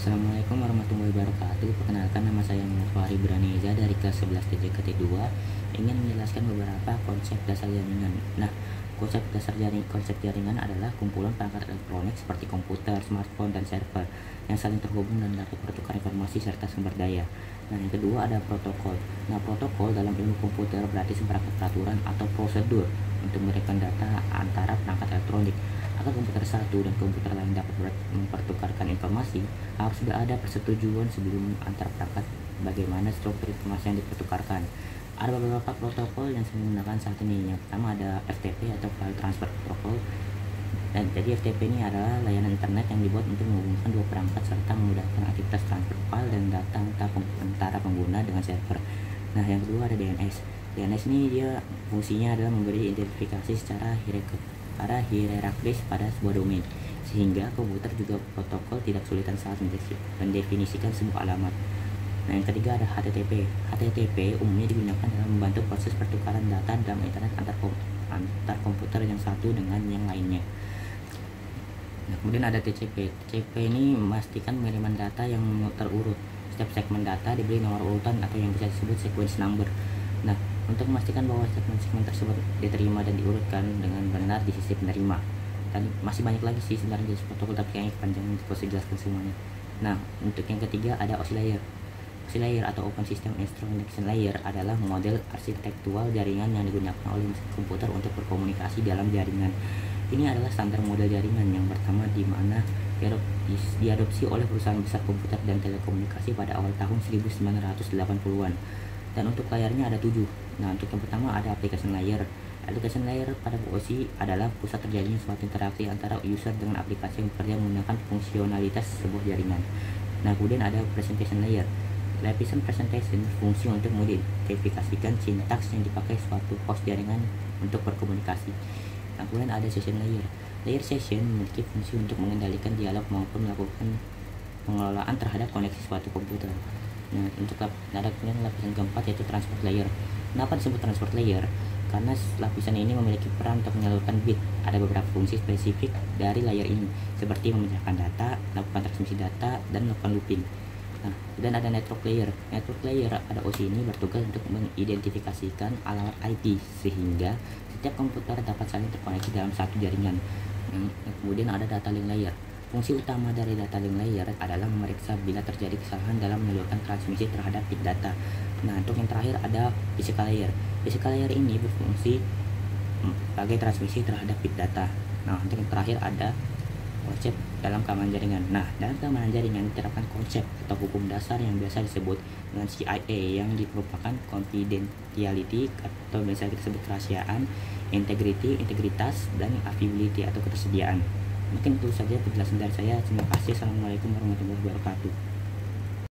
Assalamualaikum warahmatullahi wabarakatuh. Perkenalkan, nama saya Muhammad Fahri Braneza dari kelas 11 TJKT 2. Ingin menjelaskan beberapa konsep dasar jaringan. Nah, konsep jaringan adalah kumpulan perangkat elektronik seperti komputer, smartphone, dan server yang saling terhubung dan dapat bertukar informasi serta sumber daya. Nah, yang kedua ada protokol. Nah, protokol dalam ilmu komputer berarti seperangkat peraturan atau prosedur untuk memberikan data antara perangkat elektronik. Agar komputer satu dan komputer lain dapat mempertukarkan informasi, harus sudah ada persetujuan sebelum antar perangkat bagaimana struktur informasi yang dipertukarkan. Ada beberapa protokol yang sering menggunakan saat ini. Yang pertama ada FTP atau File Transfer Protocol. Dan jadi FTP ini adalah layanan internet yang dibuat untuk menghubungkan dua perangkat serta memudahkan aktivitas transfer file dan data antara pengguna dengan server. Nah, yang kedua ada DNS. DNS ini dia fungsinya adalah memberi identifikasi secara hierarkis pada sebuah domain, sehingga komputer juga protokol tidak kesulitan saat mendefinisikan sebuah alamat. Nah, yang ketiga ada HTTP. HTTP umumnya digunakan dalam membantu proses pertukaran data dalam internet antar komputer yang satu dengan yang lainnya. Nah, kemudian ada TCP. TCP ini memastikan pengiriman data yang terurut. Setiap segmen data diberi nomor urutan atau yang bisa disebut sequence number. Nah, untuk memastikan bahwa segmen-segmen tersebut diterima dan diurutkan dengan benar di sisi penerima. Dan masih banyak lagi sih sebenarnya jenis protokol, tapi kayaknya panjang untuk saya jelaskan semuanya. Nah, untuk yang ketiga ada OSI layer. OSI layer atau Open System Instruction Layer adalah model arsitektural jaringan yang digunakan oleh mesin komputer untuk berkomunikasi dalam jaringan. Ini adalah standar model jaringan yang pertama di mana diadopsi oleh perusahaan besar komputer dan telekomunikasi pada awal tahun 1980-an. Dan untuk layarnya ada 7. Nah, untuk yang pertama ada application layer. Application layer pada OSI adalah pusat terjadinya suatu interaksi antara user dengan aplikasi yang bekerja menggunakan fungsionalitas sebuah jaringan. Nah, kemudian ada presentation layer. Lapisan presentation berfungsi untuk mengidentifikasikan sintaks yang dipakai suatu host jaringan untuk berkomunikasi. Nah, kemudian ada session layer. Layer session memiliki fungsi untuk mengendalikan dialog maupun melakukan pengelolaan terhadap koneksi suatu komputer. Nah, untuk kemudian lapisan keempat yaitu transport layer. Kenapa disebut transport layer? Karena lapisan ini memiliki peran untuk menyalurkan bit. Ada beberapa fungsi spesifik dari layer ini, seperti memecahkan data, melakukan transmisi data, dan melakukan looping. Nah, dan ada network layer. Network layer pada OSI ini bertugas untuk mengidentifikasikan alamat IP sehingga setiap komputer dapat saling terkoneksi dalam satu jaringan. Kemudian ada data link layer. Fungsi utama dari data link layer adalah memeriksa bila terjadi kesalahan dalam menyalurkan transmisi terhadap bit data. Nah, untuk yang terakhir ada physical layer. Physical layer ini berfungsi sebagai transmisi terhadap bit data. Nah, untuk yang terakhir ada konsep dalam keamanan jaringan. Nah, dalam keamanan jaringan diterapkan konsep atau hukum dasar yang biasa disebut dengan CIA yang merupakan confidentiality atau biasa kita sebut kerahasiaan, integrity, integritas, dan availability atau ketersediaan. Mungkin itu saja penjelasan dari saya. Terima kasih. Assalamualaikum warahmatullahi wabarakatuh.